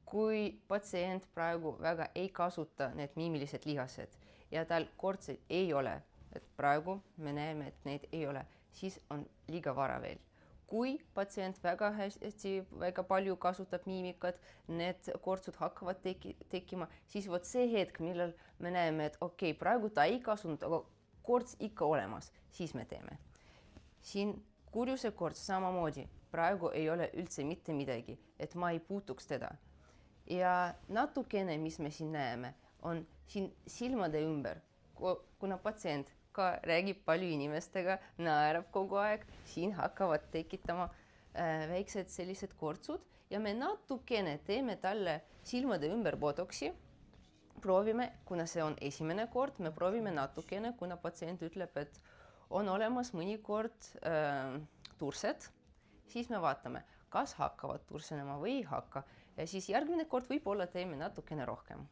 kui patsient praegu väga ei kasuta need miimilised lihased ja tal kortseid ei ole, et praegu me näeme, et neid ei ole, siis on liiga vara veel. Kui patsient väga hästi, väga palju kasutab miimikat, need kortsud hakkavad tekkima, siis vot see hetk, millal me näeme, et okei, praegu ta ei kasutanud, aga korts ikka olemas, siis me teeme. Siin kurjuse korts samamoodi, praegu ei ole üldse mitte midagi, et ma ei puutuks teda. Ja natukene, mis me siin näeme, on siin silmade ümber, kuna patsient ka räägib palju inimestega, naerab kogu aeg, siin hakkavad tekitama väiksed sellised kortsud ja me natukene teeme talle silmade ümber botoksi. Proovime, kuna see on esimene kord, me proovime natukene, kuna patsient ütleb, et on olemas mõnikord tursed, siis me vaatame, kas hakkavad tursenema või ei hakka ja siis järgmine kord võib-olla teeme natukene rohkem.